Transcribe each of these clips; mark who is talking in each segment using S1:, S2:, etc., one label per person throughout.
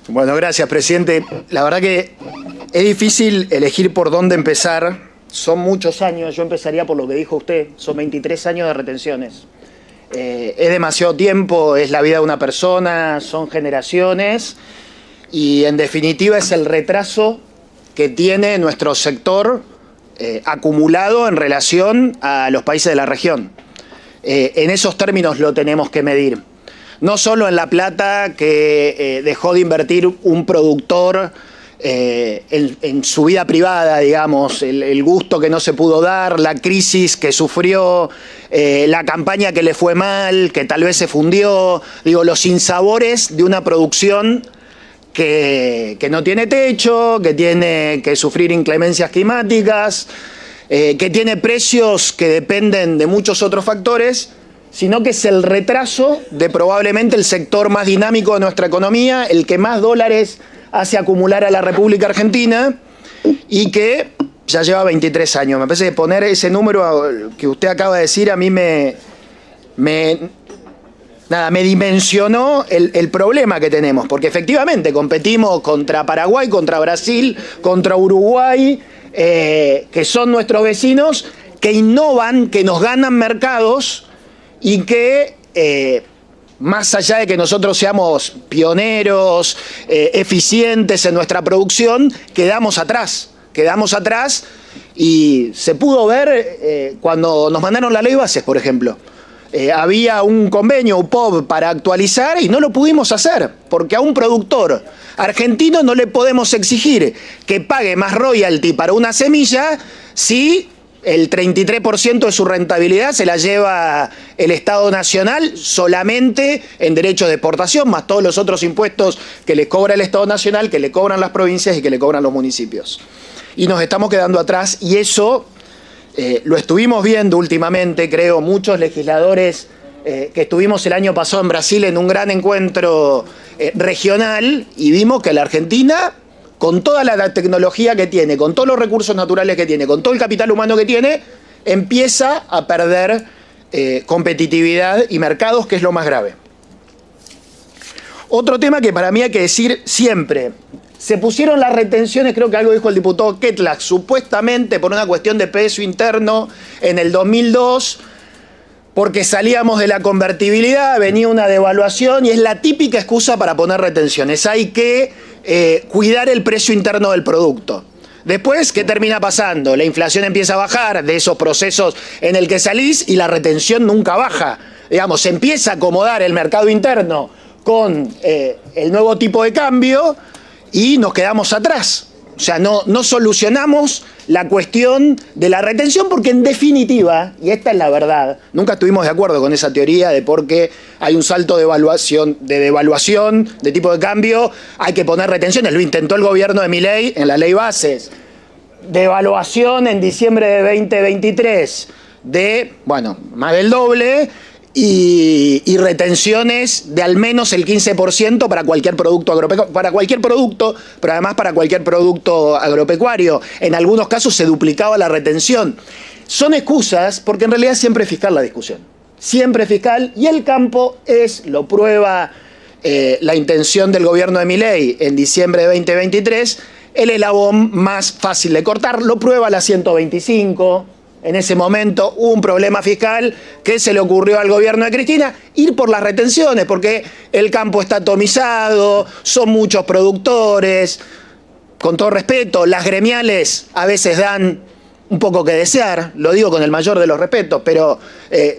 S1: Bueno, gracias, presidente. La verdad que es difícil elegir por dónde empezar. Son muchos años, yo empezaría por lo que dijo usted, son 23 años de retenciones. Es demasiado tiempo, es la vida de una persona, son generaciones y en definitiva es el retraso que tiene nuestro sector acumulado en relación a los países de la región. En esos términos lo tenemos que medir. No solo en la plata que dejó de invertir un productor en su vida privada, digamos, el gusto que no se pudo dar, la crisis que sufrió, la campaña que le fue mal, que tal vez se fundió, digo, los sinsabores de una producción que no tiene techo, que tiene que sufrir inclemencias climáticas, que tiene precios que dependen de muchos otros factores, sino que es el retraso de probablemente el sector más dinámico de nuestra economía, el que más dólares hace acumular a la República Argentina y que ya lleva 23 años. Me parece que poner ese número que usted acaba de decir a mí me dimensionó el problema que tenemos, porque efectivamente competimos contra Paraguay, contra Brasil, contra Uruguay, que son nuestros vecinos, que innovan, que nos ganan mercados y que más allá de que nosotros seamos pioneros, eficientes en nuestra producción, quedamos atrás y se pudo ver cuando nos mandaron la ley bases, por ejemplo. Había un convenio UPOV para actualizar y no lo pudimos hacer, porque a un productor argentino no le podemos exigir que pague más royalty para una semilla si el 33% de su rentabilidad se la lleva el Estado Nacional solamente en derechos de exportación, más todos los otros impuestos que le cobra el Estado Nacional, que le cobran las provincias y que le cobran los municipios. Y nos estamos quedando atrás y eso lo estuvimos viendo últimamente, creo, muchos legisladores que estuvimos el año pasado en Brasil en un gran encuentro regional y vimos que la Argentina, con toda la tecnología que tiene, con todos los recursos naturales que tiene, con todo el capital humano que tiene, empieza a perder competitividad y mercados, que es lo más grave. Otro tema que para mí hay que decir siempre, se pusieron las retenciones, creo que algo dijo el diputado Ketlack, supuestamente por una cuestión de precio interno en el 2002, porque salíamos de la convertibilidad, venía una devaluación y es la típica excusa para poner retenciones. Hay que cuidar el precio interno del producto. Después, ¿qué termina pasando? La inflación empieza a bajar de esos procesos en el que salís y la retención nunca baja. Digamos, se empieza a acomodar el mercado interno con el nuevo tipo de cambio y nos quedamos atrás. O sea, no solucionamos la cuestión de la retención porque en definitiva, y esta es la verdad, nunca estuvimos de acuerdo con esa teoría de por qué hay un salto de devaluación, de tipo de cambio, hay que poner retenciones. Lo intentó el gobierno de Milei en la ley bases. Devaluación en diciembre de 2023 de, bueno, más del doble y retenciones de al menos el 15% para cualquier producto agropecuario, pero además para cualquier producto agropecuario. En algunos casos se duplicaba la retención. Son excusas porque en realidad siempre es fiscal la discusión. Siempre es fiscal y el campo lo prueba la intención del gobierno de Milei en diciembre de 2023, el eslabón más fácil de cortar, lo prueba la 125. En ese momento hubo un problema fiscal que se le ocurrió al gobierno de Cristina ir por las retenciones, porque el campo está atomizado, son muchos productores. Con todo respeto, las gremiales a veces dan un poco que desear, lo digo con el mayor de los respetos, pero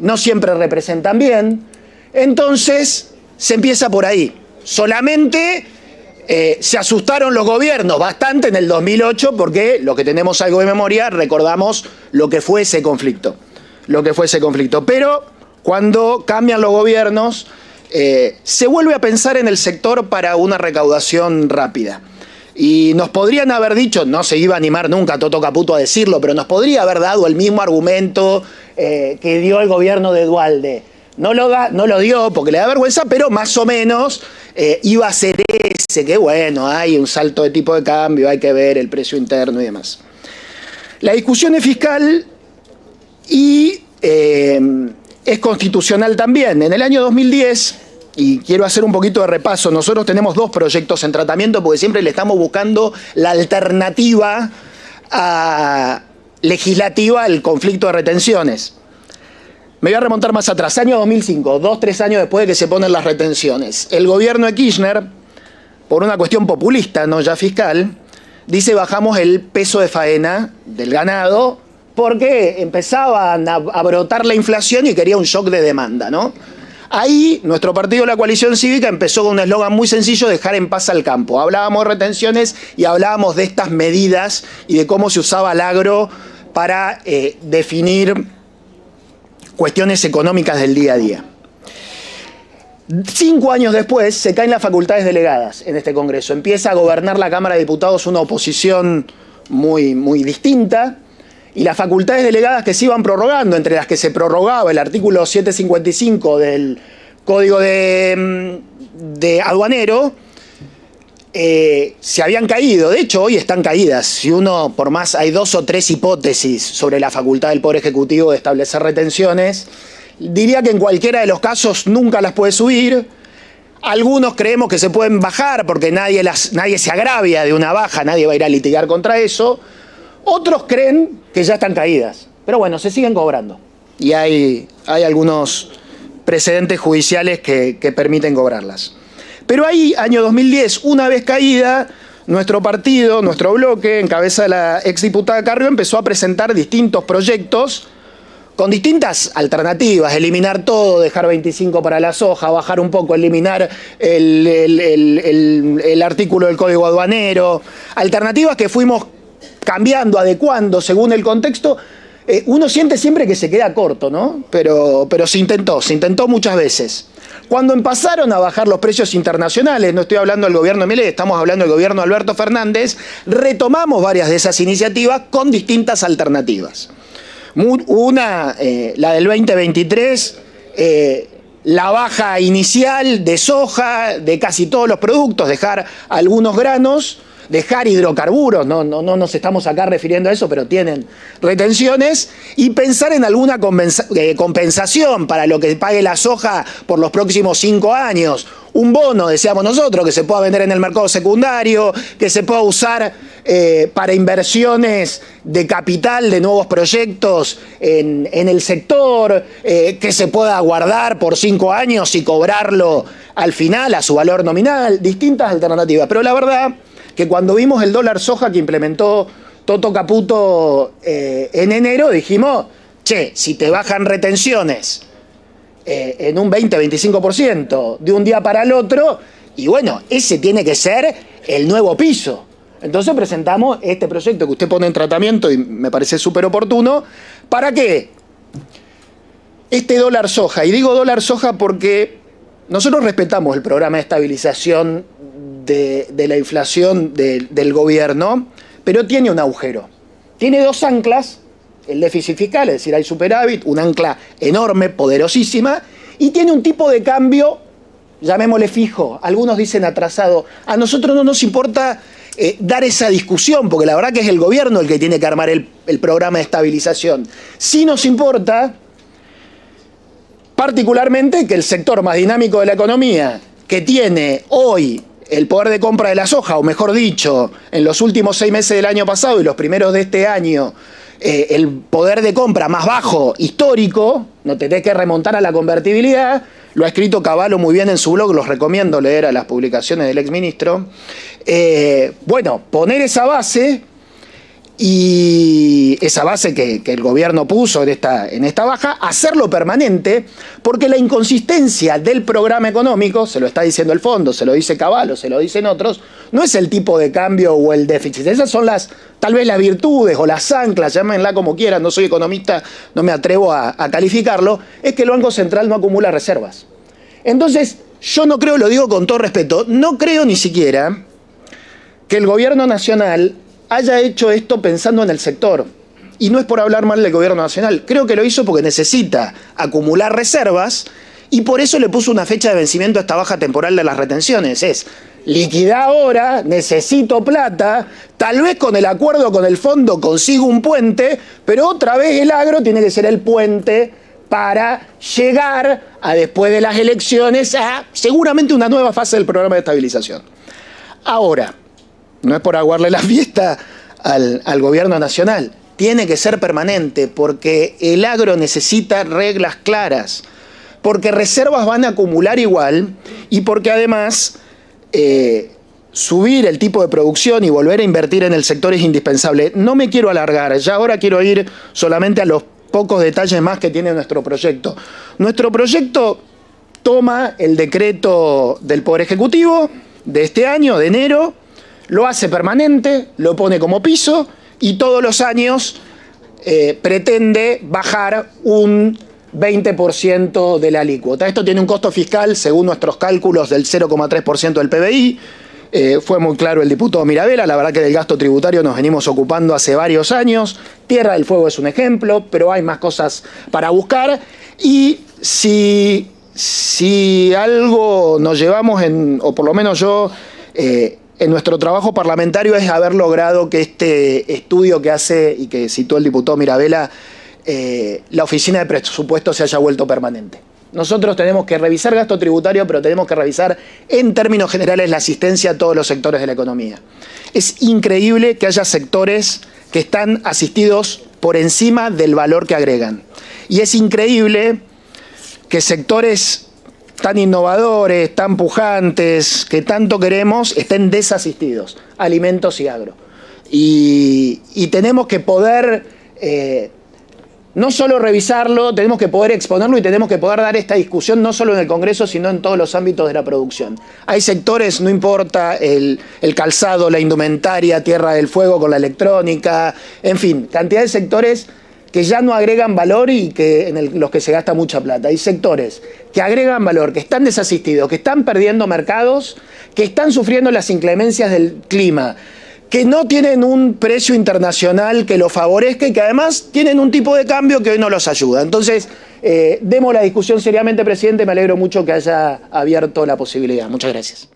S1: no siempre representan bien. Entonces se empieza por ahí. Solamente se asustaron los gobiernos bastante en el 2008 porque los que tenemos algo de memoria recordamos lo que fue ese conflicto. Pero cuando cambian los gobiernos se vuelve a pensar en el sector para una recaudación rápida. Y nos podrían haber dicho, no se iba a animar nunca Toto Caputo a decirlo, pero nos podría haber dado el mismo argumento que dio el gobierno de Duhalde. No lo dio porque le da vergüenza, pero más o menos iba a ser ese, que bueno, hay un salto de tipo de cambio, hay que ver el precio interno y demás. La discusión es fiscal y es constitucional también. En el año 2010 y quiero hacer un poquito de repaso. Nosotros tenemos 2 proyectos en tratamiento porque siempre le estamos buscando la alternativa legislativa al conflicto de retenciones. Me voy a remontar más atrás, año 2005, 2-3 años después de que se ponen las retenciones. El gobierno de Kirchner, por una cuestión populista, no ya fiscal, dice bajamos el peso de faena del ganado porque empezaban a brotar la inflación y quería un shock de demanda, ¿no? Ahí nuestro partido, la Coalición Cívica, empezó con un eslogan muy sencillo: dejar en paz al campo. Hablábamos de retenciones y hablábamos de estas medidas y de cómo se usaba el agro para definir cuestiones económicas del día a día. 5 años después se caen las facultades delegadas en este Congreso. Empieza a gobernar la Cámara de Diputados una oposición muy distinta. Y las facultades delegadas que se iban prorrogando, entre las que se prorrogaba el artículo 755 del Código de Aduanero, se habían caído. De hecho, hoy están caídas. Si uno, por más, hay 2 o 3 hipótesis sobre la facultad del Poder Ejecutivo de establecer retenciones, diría que en cualquiera de los casos nunca las puede subir. Algunos creemos que se pueden bajar porque nadie se agravia de una baja, nadie va a ir a litigar contra eso. Otros creen que ya están caídas, pero bueno, se siguen cobrando. Y hay algunos precedentes judiciales que permiten cobrarlas. Pero ahí, año 2010, una vez caída, nuestro partido, nuestro bloque, en cabeza de la exdiputada Carrió, empezó a presentar distintos proyectos con distintas alternativas: eliminar todo, dejar 25 para la soja, bajar un poco, eliminar el artículo del Código Aduanero, alternativas que fuimos cambiando, adecuando según el contexto. Uno siente siempre que se queda corto, ¿no? Pero se intentó muchas veces. Cuando empezaron a bajar los precios internacionales, no estoy hablando del gobierno de Milei, estamos hablando del gobierno de Alberto Fernández, retomamos varias de esas iniciativas con distintas alternativas. Una, la del 2023, la baja inicial de soja, de casi todos los productos, dejar algunos granos, dejar hidrocarburos, no nos estamos acá refiriendo a eso, pero tienen retenciones, y pensar en alguna compensación para lo que pague la soja por los próximos 5 años. Un bono, decíamos nosotros, que se pueda vender en el mercado secundario, que se pueda usar para inversiones de capital de nuevos proyectos en el sector, que se pueda guardar por 5 años y cobrarlo al final a su valor nominal. Distintas alternativas, pero la verdad que cuando vimos el dólar soja que implementó Toto Caputo en enero, dijimos, che, si te bajan retenciones en un 20-25% de un día para el otro, y bueno, ese tiene que ser el nuevo piso. Entonces presentamos este proyecto que usted pone en tratamiento y me parece súper oportuno. ¿Para qué? Este dólar soja, y digo dólar soja porque nosotros respetamos el programa de estabilización de la inflación del gobierno, pero tiene un agujero. Tiene 2 anclas: el déficit fiscal, es decir, hay superávit, un ancla enorme, poderosísima, y tiene un tipo de cambio, llamémosle fijo, algunos dicen atrasado. A nosotros no nos importa dar esa discusión, porque la verdad que es el gobierno el que tiene que armar el programa de estabilización. Sí nos importa particularmente que el sector más dinámico de la economía, que tiene hoy el poder de compra de la soja, o mejor dicho, en los últimos 6 meses del año pasado y los primeros de este año, el poder de compra más bajo histórico, no tenés que remontar a la convertibilidad, lo ha escrito Cavallo muy bien en su blog, los recomiendo leer a las publicaciones del exministro. Bueno, poner esa base, y esa base que el gobierno puso en esta baja, hacerlo permanente, porque la inconsistencia del programa económico, se lo está diciendo el fondo, se lo dice Cavallo, se lo dicen otros, no es el tipo de cambio o el déficit. Esas son tal vez las virtudes o las anclas, llámenla como quieran, no soy economista, no me atrevo a calificarlo, es que el Banco Central no acumula reservas. Entonces, yo no creo, lo digo con todo respeto, no creo ni siquiera que el gobierno nacional haya hecho esto pensando en el sector. Y no es por hablar mal del gobierno nacional, creo que lo hizo porque necesita acumular reservas y por eso le puso una fecha de vencimiento a esta baja temporal de las retenciones. Es liquidar ahora, necesito plata, tal vez con el acuerdo con el fondo consigo un puente, pero otra vez el agro tiene que ser el puente para llegar a después de las elecciones a seguramente una nueva fase del programa de estabilización. Ahora, no es por aguarle la fiesta al gobierno nacional, tiene que ser permanente porque el agro necesita reglas claras, porque reservas van a acumular igual y porque además subir el tipo de producción y volver a invertir en el sector es indispensable. No me quiero alargar, ya ahora quiero ir solamente a los pocos detalles más que tiene nuestro proyecto. Nuestro proyecto toma el decreto del Poder Ejecutivo de este año, de enero, lo hace permanente, lo pone como piso y todos los años pretende bajar un 20% de la alícuota. Esto tiene un costo fiscal, según nuestros cálculos, del 0,3% del PBI. Fue muy claro el diputado Mirabella, la verdad que del gasto tributario nos venimos ocupando hace varios años. Tierra del Fuego es un ejemplo, pero hay más cosas para buscar. Y si algo nos llevamos, o por lo menos yo, en nuestro trabajo parlamentario, es haber logrado que este estudio que hace y que citó el diputado Mirabella, la oficina de presupuesto se haya vuelto permanente. Nosotros tenemos que revisar gasto tributario, pero tenemos que revisar en términos generales la asistencia a todos los sectores de la economía. Es increíble que haya sectores que están asistidos por encima del valor que agregan. Y es increíble que sectores tan innovadores, tan pujantes, que tanto queremos, estén desasistidos, alimentos y agro. Y tenemos que poder no solo revisarlo, tenemos que poder exponerlo y tenemos que poder dar esta discusión no solo en el Congreso, sino en todos los ámbitos de la producción. Hay sectores, no importa, el calzado, la indumentaria, Tierra del Fuego con la electrónica, en fin, cantidad de sectores que ya no agregan valor y en los que se gasta mucha plata. Hay sectores que agregan valor, que están desasistidos, que están perdiendo mercados, que están sufriendo las inclemencias del clima, que no tienen un precio internacional que los favorezca y que además tienen un tipo de cambio que hoy no los ayuda. Entonces, demos la discusión seriamente, presidente. Me alegro mucho que haya abierto la posibilidad. Muchas gracias.